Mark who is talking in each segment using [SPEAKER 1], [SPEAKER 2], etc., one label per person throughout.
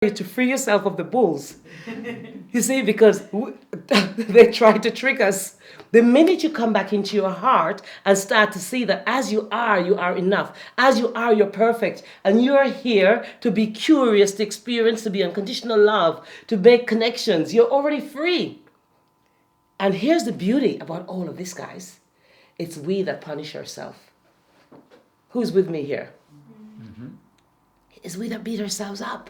[SPEAKER 1] to free yourself of the bulls. You see, because they try to trick us. The minute you come back into your heart and start to see that as you are enough. As you are, you're perfect. And you're here to be curious, to experience, to be unconditional love, to make connections. You're already free. And here's the beauty about all of this, guys. It's we that punish ourselves. Who's with me here? Mm-hmm. It's we that beat ourselves up.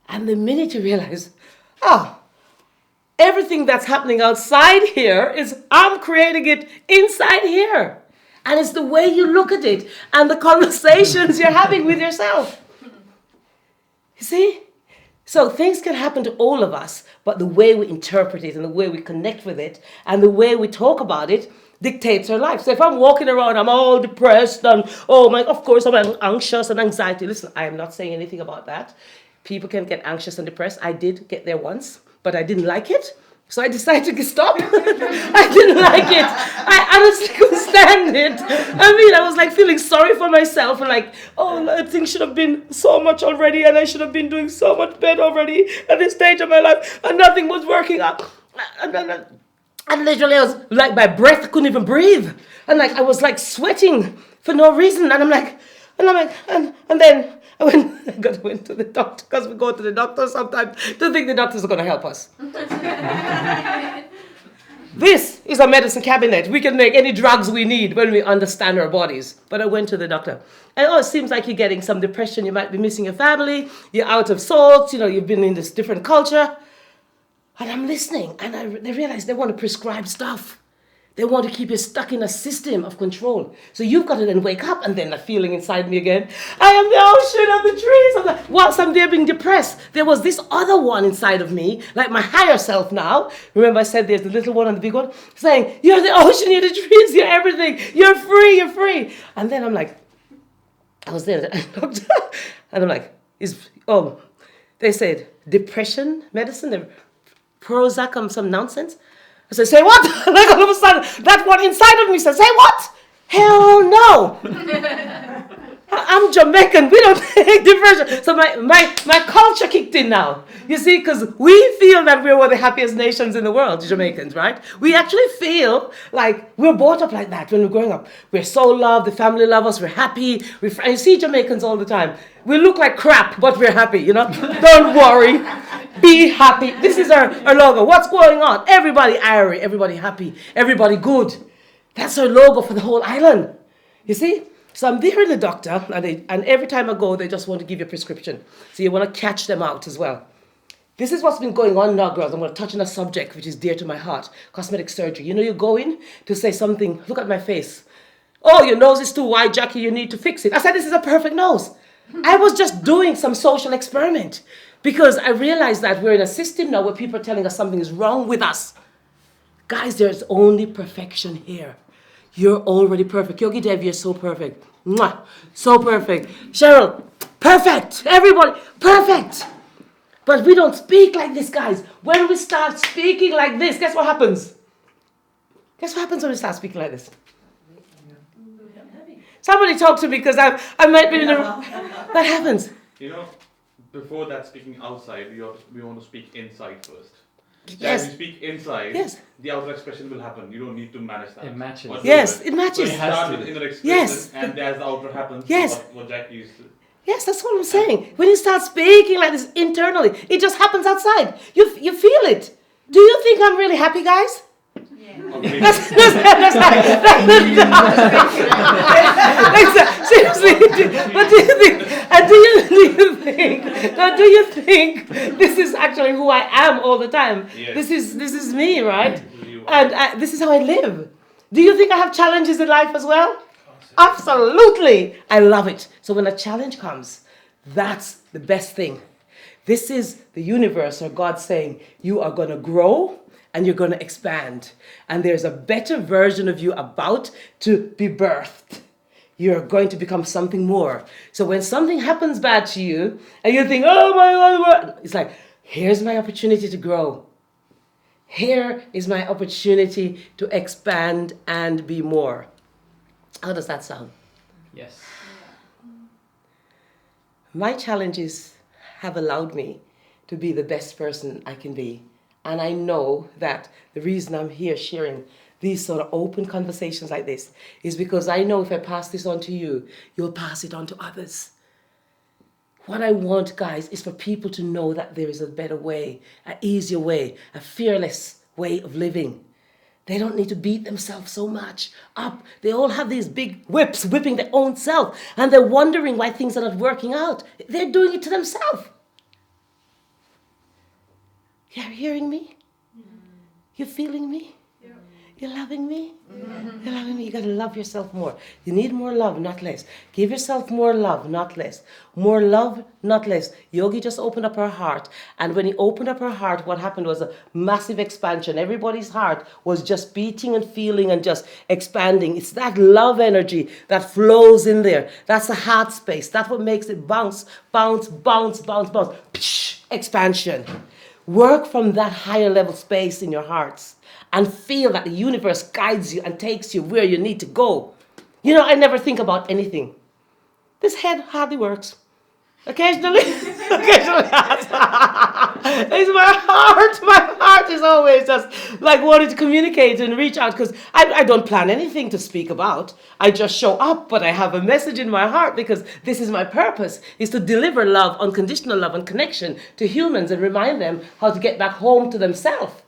[SPEAKER 1] And the minute you realize, everything that's happening outside here is I'm creating it inside here. And it's the way you look at it and the conversations you're having with yourself. You see? So things can happen to all of us, but the way we interpret it and the way we connect with it and the way we talk about it dictates our life. So if I'm walking around, I'm all depressed and, of course, I'm anxious and anxiety. Listen, I am not saying anything about that. People can get anxious and depressed. I did get there once, but I didn't like it. So I decided to stop. I didn't like it. I honestly couldn't stand it. I mean, I was like feeling sorry for myself and like, things should have been so much already and I should have been doing so much better already at this stage of my life and nothing was working out. And literally I was like, my breath, I couldn't even breathe. And like, I was like sweating for no reason. And then I went to the doctor because we go to the doctor sometimes to think the doctors are going to help us. This is a medicine cabinet. We can make any drugs we need when we understand our bodies. But I went to the doctor. And it seems like you're getting some depression. You might be missing your family. You're out of sorts. You've been in this different culture. And I'm listening. And they realize they want to prescribe stuff. They want to keep you stuck in a system of control. So you've got to then wake up and then the feeling inside me again. I am the ocean of the trees. Whilst I'm there being depressed, there was this other one inside of me, like my higher self now. Remember I said there's the little one and the big one? Saying, you're the ocean, you're the trees, you're everything. You're free, you're free. And then I'm like, I was there. And I'm like, they said depression medicine, the Prozac, some nonsense. I said, say what? Like all of a sudden, that one inside of me said, say what? Hell no. I'm Jamaican. We don't take depression. So my culture kicked in now. You see, because we feel that we're one of the happiest nations in the world, Jamaicans, right? We actually feel like we're brought up like that when we're growing up. We're so loved. The family loves us. We're happy. You see Jamaicans all the time. We look like crap, but we're happy, Don't worry. Be happy. This is our logo. What's going on? Everybody airy, everybody happy, everybody good. That's our logo for the whole island. You see? So I'm there in the doctor, and every time I go, they just want to give you a prescription. So you want to catch them out as well. This is what's been going on now, girls. I'm going to touch on a subject which is dear to my heart. Cosmetic surgery. You go in to say something. Look at my face. Oh, your nose is too wide, Jacqui. You need to fix it. I said, this is a perfect nose. I was just doing some social experiment. Because I realized that we're in a system now where people are telling us something is wrong with us. Guys, there's only perfection here. You're already perfect. Yogi Dev, you're so perfect. Mwah, so perfect. Cheryl, perfect. Everybody, perfect. But we don't speak like this, guys. When we start speaking like this, guess what happens? Guess what happens when we start speaking like this? Somebody talk to me because I might be in the... What happens?
[SPEAKER 2] Before that, speaking outside, we want to speak inside first.
[SPEAKER 1] Yes.
[SPEAKER 2] When we speak inside,
[SPEAKER 1] yes.
[SPEAKER 2] The outer expression will happen. You don't need to manage that.
[SPEAKER 3] It matches.
[SPEAKER 1] Yes, it matches.
[SPEAKER 2] So you start with inner expression,
[SPEAKER 1] yes.
[SPEAKER 2] And as the outer happens,
[SPEAKER 1] yes.
[SPEAKER 2] What Jacqui used to.
[SPEAKER 1] Yes, that's what I'm saying. When you start speaking like this internally, it just happens outside. You feel it. Do you think I'm really happy, guys? Seriously, but do you think this is actually who I am all the time?
[SPEAKER 2] Yes.
[SPEAKER 1] This is me, right? And this is how I live. Do you think I have challenges in life as well? Absolutely. I love it. So when a challenge comes, that's the best thing. This is the universe or God saying, you are going to grow and you're going to expand. And there's a better version of you about to be birthed. You're going to become something more. So when something happens bad to you and you think, oh my God, it's like, here's my opportunity to grow. Here is my opportunity to expand and be more. How does that sound?
[SPEAKER 3] Yes.
[SPEAKER 1] My challenges have allowed me to be the best person I can be. And I know that the reason I'm here sharing these sort of open conversations like this is because I know if I pass this on to you, you'll pass it on to others. What I want, guys, is for people to know that there is a better way, an easier way, a fearless way of living. They don't need to beat themselves so much up. They all have these big whips whipping their own self, and they're wondering why things are not working out. They're doing it to themselves. You're hearing me? You're feeling me? You're loving me? You're loving me. You got to love yourself more. You need more love, not less. Give yourself more love, not less. More love, not less. Yogi just opened up her heart. And when he opened up her heart, what happened was a massive expansion. Everybody's heart was just beating and feeling and just expanding. It's that love energy that flows in there. That's the heart space. That's what makes it bounce, bounce, bounce, bounce, bounce. Psh, expansion. Work from that higher level space in your hearts and feel that the universe guides you and takes you where you need to go. You know, I never think about anything. This head hardly works. Occasionally, it's my heart. My heart is always just like wanting to communicate and reach out because I don't plan anything to speak about. I just show up, but I have a message in my heart because this is my purpose, is to deliver love, unconditional love and connection to humans and remind them how to get back home to themselves.